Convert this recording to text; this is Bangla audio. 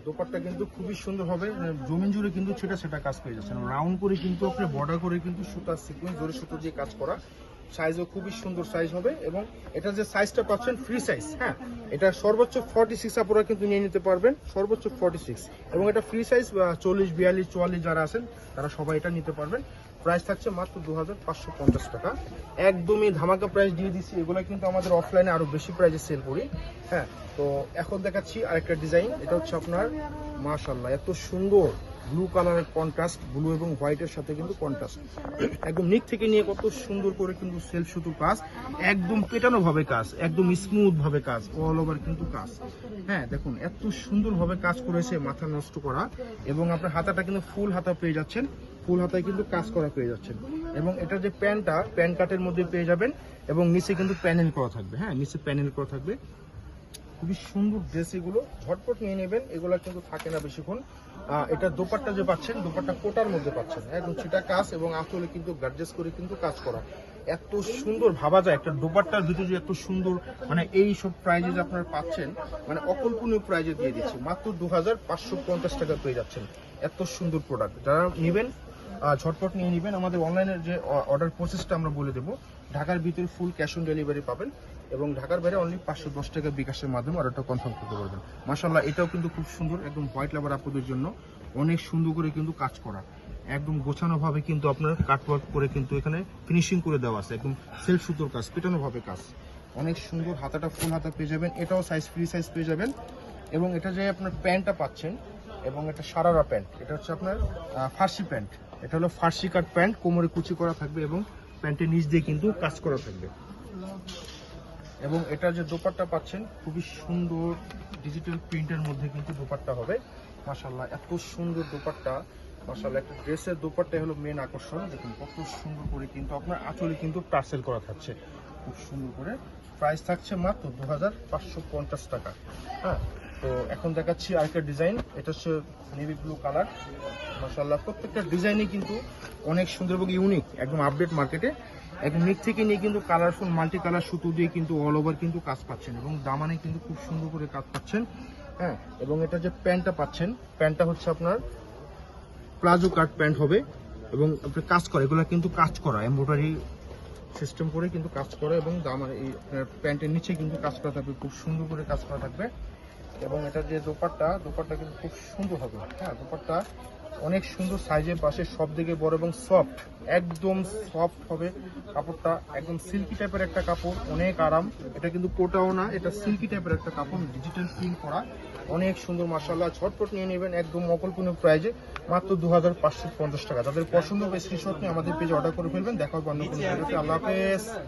দোপাট্টা কিন্তু খুবই সুন্দর হবে, জমিন জুড়ে কিন্তু সেটা কাজ পেয়ে যাচ্ছেন। রাউন্ড করে কিন্তু আপনি বর্ডার করে কিন্তু সুতার সিকোয়েন্স জরি সুতো দিয়ে কাজ করা, সাইজও খুবই সুন্দর সাইজ হবে। এবং এটা যে সাইজটা পাচ্ছেন ফ্রি সাইজ, হ্যাঁ এটা সর্বোচ্চ 46 আপনারা কিন্তু নিয়ে নিতে পারবেন, সর্বোচ্চ 46। এবং এটা ফ্রি সাইজ 40, 42, 44 যারা আছেন তারা সবাই এটা নিতে পারবেন। প্রাইস থাকছে মাত্র 2550 টাকা, একদমই ধামাকা প্রাইস দিয়ে দিচ্ছি। এগুলো কিন্তু আমাদের অফলাইনে আরো বেশি প্রাইসে সেল করি। হ্যাঁ, তো এখন দেখাচ্ছি আরেকটা ডিজাইন। এটা হচ্ছে আপনার মাশাআল্লাহ এত সুন্দর ব্লু কালারের কন্ট্রাস্ট, ব্লু এবং হোয়াইটের সাথে কিন্তু কন্ট্রাস্ট, একদম নিচ থেকে নিয়ে কত সুন্দর করে কিন্তু সেলফ সুতো কাজ, একদম পেটানো ভাবে কাজ, একদম স্মুথ ভাবে কাজ, অল ওভার কিন্তু কাজ। হ্যাঁ দেখুন এত সুন্দর ভাবে কাজ করেছে, মাথা নষ্ট করা। এবং আপনার হাতাটা কিন্তু ফুল হাতা পেয়ে যাচ্ছেন, ফুল হাতায় কিন্তু কাজ করা পেয়ে যাচ্ছেন। এবং এটা যে প্যান্টটা প্যান্ট কাটের মধ্যে পেয়ে যাবেন, এবং নিচে কিন্তু প্যানেল করা থাকবে। হ্যাঁ, নিচে প্যানেল করা থাকবে, খুবই সুন্দর ড্রেস। এগুলো ঝটপট নিয়ে নেবেন, এগুলো কিন্তু থাকে না বেশিক্ষণ। এটা দোপাট্টা যে পাচ্ছেন, দোপাট্টা কোটার মধ্যে পাচ্ছেন, একদম ছিটা কাজ এবং আঁচলে কিন্তু গার্জেস করে কিন্তু কাজ করা। এত সুন্দর ভাবা যায় একটা দোপাট্টার ভিতরে যে এত সুন্দর, মানে এই সব প্রাইজে যে আপনারা পাচ্ছেন, মানে অকল্পনীয় প্রাইজে দিয়ে দিচ্ছি। মাত্র 2550 টাকা পেয়ে যাচ্ছেন এত সুন্দর প্রোডাক্ট। যারা নেবেন ঝটপট নিয়ে নেবেন। আমাদের অনলাইনের যে অর্ডার প্রসেসটা আমরা বলে দেবো, ঢাকার ভিতরে ফুল ক্যাশ অন ডেলিভারি পাবেন, এবং ঢাকার বাইরে অনলি 510 টাকা বিকাশের মাধ্যমে অর্ডারটা কনফার্ম করতে পারবেন। মাশাআল্লাহ এটাও কিন্তু খুব সুন্দর, একদম হোয়াইট লাভার আপনাদের জন্য অনেক সুন্দর করে কিন্তু কাজ করা, একদম গোছানো ভাবে কিন্তু আপনার কাটওয়ার্ক করে কিন্তু এখানে ফিনিশিং করে দেওয়া আছে, একদম সেলফ সুতোর কাজ, পেটানো ভাবে কাজ, অনেক সুন্দর। হাতাটা ফুল হাতা পেয়ে যাবেন, এটাও সাইজ ফ্রি সাইজ পেয়ে যাবেন। এবং এটা যে আপনার প্যান্টটা পাচ্ছেন, এবং এটা সারারা প্যান্ট, এটা হচ্ছে আপনার ফার্সি প্যান্ট, এটা হলো ফার্সি কাট প্যান্ট, কোমরে কুচি করা থাকবে এবং প্যান্টের নিচ দিয়ে কিন্তু কাজ করা থাকবে। এবং এটা যে দোপাট্টা পাচ্ছেন খুবই সুন্দর ডিজিটাল প্রিন্টের মধ্যে কিন্তু দোপাট্টা হবে। মাশাআল্লাহ এত সুন্দর দোপাট্টা, মাশাআল্লাহ একটা ড্রেসের দোপাট্টা হলো মেন আকর্ষণ। দেখুন কত সুন্দর করে কিন্তু আপনার আঁচলে কিন্তু টার্সেল করা থাকছে, খুব সুন্দর করে। প্রাইস থাকছে মাত্র 2550 টাকা। হ্যাঁ, তো এখন দেখাচ্ছি আরেকটা ডিজাইন। এটা হচ্ছে নেভি ব্লু কালার। মাশাআল্লাহ প্রত্যেকটা ডিজাইনই কিন্তু অনেক সুন্দর এবং ইউনিক, একদম আপডেট মার্কেটে। একদম নিচ থেকে নিয়ে কিন্তু কালারফুল মাল্টি কালার সুতো দিয়ে কিন্তু অল ওভার কিন্তু কাজ পাচ্ছেন, এবং দামানে কিন্তু খুব সুন্দর করে কাজ পাচ্ছেন। হ্যাঁ, এবং এটা যে প্যান্টটা পাচ্ছেন, প্যান্টটা হচ্ছে আপনার প্লাজো কাট প্যান্ট হবে, এবং আপনার কাজ করে, এগুলো কিন্তু কাজ করা এমব্রয়ডারি সিস্টেম করে কিন্তু কাজ করে, এবং দামানে এই প্যান্টের নিচে কিন্তু কাজ করা থাকবে, খুব সুন্দর করে কাজ করা থাকবে। এবং এটা যে দোপাট্টা, দোপাট্টা কিন্তু খুব সুন্দর হবে। হ্যাঁ, দোপাট্টা অনেক সুন্দর, সাইজের পাশে সব দিকে বড় এবং সফট, একদম সফট হবে কাপড়টা, একদম সিল্কি টাইপের একটা কাপড়, অনেক আরাম। এটা কিন্তু কোটাও না, এটা সিল্কি টাইপের একটা কাপড়, ডিজিটাল প্রিন্ট করা, অনেক সুন্দর। মাশাআল্লাহ ঝটপট নিয়ে নেবেন একদম অকল্পনীয় প্রাইজে, মাত্র 2550 টাকা। তাদের পছন্দ বা স্ক্রিনশট নিয়ে আমাদের পেজে অর্ডার করে ফেলবেন। দেখা হবে অন্য কোনো ভিডিওতে। আল্লাহ হাফেজ।